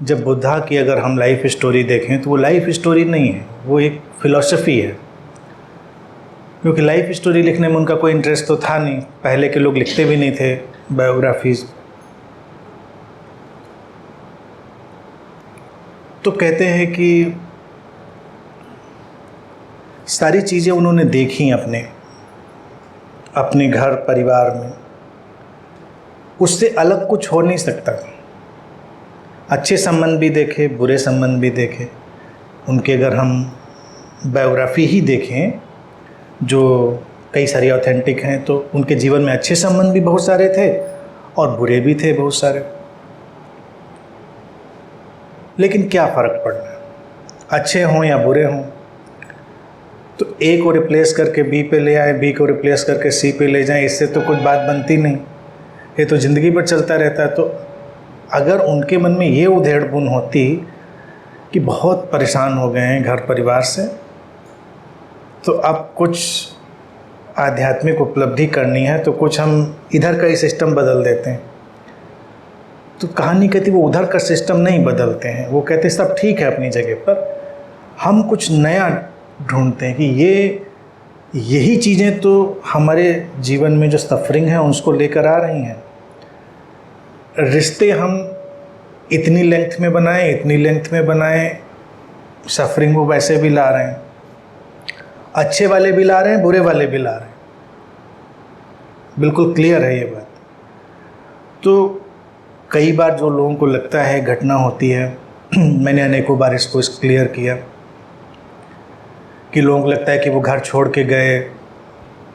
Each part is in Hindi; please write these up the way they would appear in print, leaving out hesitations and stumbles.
जब बुद्धा की अगर हम लाइफ स्टोरी देखें तो वो लाइफ स्टोरी नहीं है, वो एक फ़िलॉसफ़ी है। क्योंकि लाइफ स्टोरी लिखने में उनका कोई इंटरेस्ट तो था नहीं, पहले के लोग लिखते भी नहीं थे बायोग्राफीज़। तो कहते हैं कि सारी चीज़ें उन्होंने देखी अपने घर परिवार में, उससे अलग कुछ हो नहीं सकता। अच्छे संबंध भी देखे, बुरे संबंध भी देखे। उनके अगर हम बायोग्राफी ही देखें जो कई सारी ऑथेंटिक हैं, तो उनके जीवन में अच्छे संबंध भी बहुत सारे थे और बुरे भी थे बहुत सारे। लेकिन क्या फ़र्क पड़ना है, अच्छे हों या बुरे हों। तो ए को रिप्लेस करके बी पे ले आए, बी को रिप्लेस करके सी पे ले जाएं, इससे तो कुछ बात बनती नहीं, ये तो ज़िंदगी भर चलता रहता है। तो अगर उनके मन में ये उधेड़-बुन होती कि बहुत परेशान हो गए हैं घर परिवार से, तो अब कुछ आध्यात्मिक उपलब्धि करनी है, तो कुछ हम इधर का ही सिस्टम बदल देते हैं। तो कहानी कहती वो उधर का सिस्टम नहीं बदलते हैं, वो कहते सब ठीक है अपनी जगह पर, हम कुछ नया ढूंढते हैं कि यही चीज़ें तो हमारे जीवन में जो सफरिंग है उसको लेकर आ रही हैं। रिश्ते हम इतनी लेंथ में बनाएं, इतनी लेंथ में बनाएं, सफरिंग वो वैसे भी ला रहे हैं, अच्छे वाले भी ला रहे हैं, बुरे वाले भी ला रहे हैं। बिल्कुल क्लियर है ये बात। तो कई बार जो लोगों को लगता है घटना होती है, मैंने अनेकों बार इसको क्लियर किया कि लोगों को लगता है कि वो घर छोड़ के गए,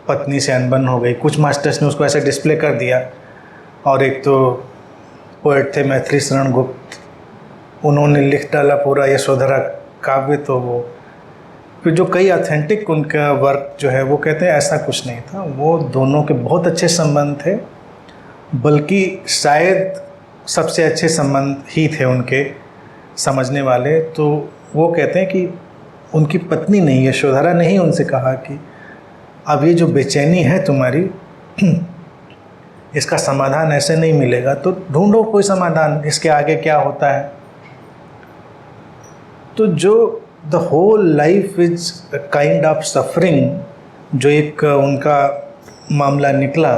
पत्नी से अनबन हो गई। कुछ मास्टर्स ने उसको ऐसे डिस्प्ले कर दिया। और एक तो पोएट थे मैथिली शरण गुप्त, उन्होंने लिख डाला पूरा यशोधरा काव्य। तो वो फिर जो कई ऑथेंटिक उनका वर्क जो है वो कहते हैं ऐसा कुछ नहीं था, वो दोनों के बहुत अच्छे संबंध थे, बल्कि शायद सबसे अच्छे संबंध ही थे उनके समझने वाले। तो वो कहते हैं कि उनकी पत्नी नहीं, यशोधरा ने ही उनसे कहा कि अब ये जो बेचैनी है तुम्हारी, इसका समाधान ऐसे नहीं मिलेगा, तो ढूंढो कोई समाधान, इसके आगे क्या होता है। तो जो the whole life is kind of suffering, जो एक उनका मामला निकला,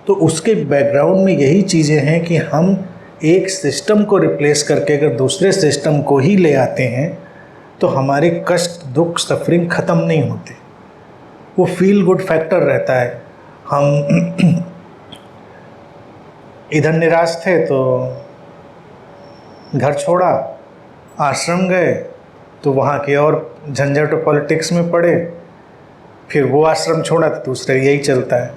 तो उसके बैकग्राउंड में यही चीज़ें हैं कि हम एक सिस्टम को रिप्लेस करके अगर दूसरे सिस्टम को ही ले आते हैं तो हमारे कष्ट, दुख, सफरिंग ख़त्म नहीं होते, वो फील गुड फैक्टर रहता है। हम इधर निराश थे तो घर छोड़ा, आश्रम गए, तो वहाँ के और झंझट और पॉलिटिक्स में पड़े, फिर वो आश्रम छोड़ा तो दूसरे यही चलता है।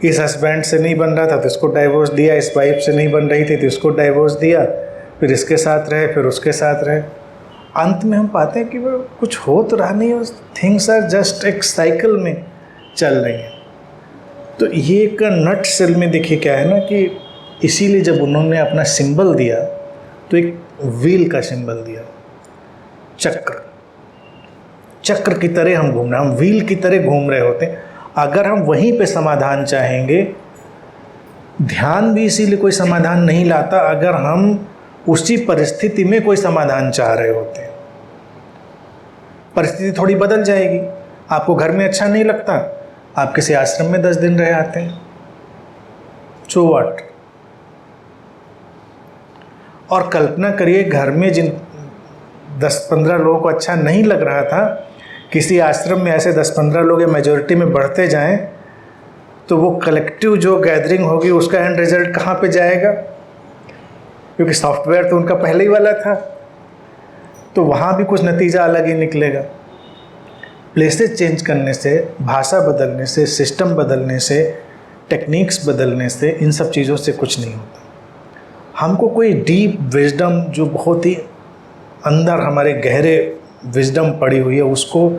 इस हस्बैंड से नहीं बन रहा था तो इसको डाइवोर्स दिया, इस वाइफ से नहीं बन रही थी तो इसको डाइवोर्स दिया, फिर इसके साथ रहे, फिर उसके साथ रहे। अंत में हम पाते हैं कि वो कुछ हो तो रहा नहीं, थिंग्स आर जस्ट एक साइकिल में चल रही हैं। तो ये एक नट सेल में देखिए क्या है ना, कि इसीलिए जब उन्होंने अपना सिंबल दिया तो एक व्हील का सिंबल दिया, चक्र की तरह हम घूम रहे हैं, हम व्हील की तरह घूम रहे होते हैं। अगर हम वहीं पे समाधान चाहेंगे, ध्यान भी इसीलिए कोई समाधान नहीं लाता अगर हम उसी परिस्थिति में कोई समाधान चाह रहे होते हैं। परिस्थिति थोड़ी बदल जाएगी, आपको घर में अच्छा नहीं लगता, आप किसी आश्रम में 10 दिन रह आते हैं, सो व्हाट। और कल्पना करिए घर में जिन 10-15 लोगों को अच्छा नहीं लग रहा था, किसी आश्रम में ऐसे 10-15 लोग मेजॉरिटी में बढ़ते जाएं, तो वो कलेक्टिव जो गैदरिंग होगी उसका एंड रिजल्ट कहाँ पे जाएगा? क्योंकि सॉफ्टवेयर तो उनका पहले ही वाला था, तो वहाँ भी कुछ नतीजा अलग ही निकलेगा। प्लेसेस चेंज करने से, भाषा बदलने से, सिस्टम बदलने से, टेक्निक्स बदलने से, इन सब चीज़ों से कुछ नहीं होता। हमको कोई डीप विजडम जो बहुत ही अंदर हमारे गहरे विजडम पड़ी हुई है उसको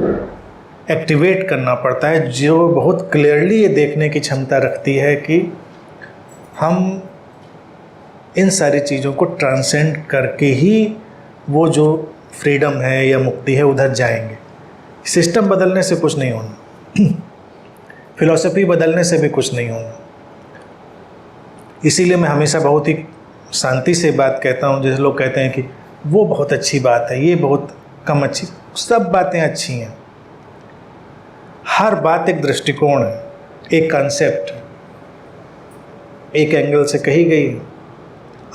एक्टिवेट करना पड़ता है, जो बहुत क्लियरली ये देखने की क्षमता रखती है कि हम इन सारी चीज़ों को ट्रांसेंड करके ही वो जो फ्रीडम है या मुक्ति है उधर जाएंगे। सिस्टम बदलने से कुछ नहीं होना, फिलॉसफी बदलने से भी कुछ नहीं होना। इसीलिए मैं हमेशा बहुत ही शांति से बात कहता हूँ। जैसे लोग कहते हैं कि वो बहुत अच्छी बात है, ये बहुत कम अच्छी, सब बातें अच्छी हैं। हर बात एक दृष्टिकोण है, एक कॉन्सेप्ट, एक एंगल से कही गई है।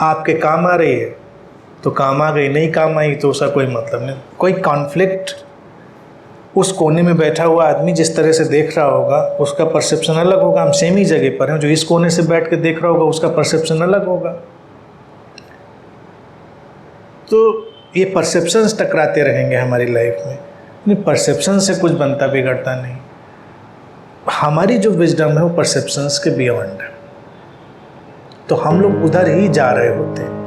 आपके काम आ रही है तो काम आ गई, नहीं काम आई तो उसका कोई मतलब नहीं। कोई कॉन्फ्लिक्ट, उस कोने में बैठा हुआ आदमी जिस तरह से देख रहा होगा उसका परसेप्शन अलग होगा। हम सेम ही जगह पर हैं, जो इस कोने से बैठ के देख रहा होगा उसका परसेप्शन अलग होगा। तो ये परसेप्शंस टकराते रहेंगे हमारी लाइफ में। परसेप्शन से कुछ बनता बिगड़ता नहीं। हमारी जो विजडम है वो परसेप्शंस के बियॉन्ड है, तो हम लोग उधर ही जा रहे होते हैं।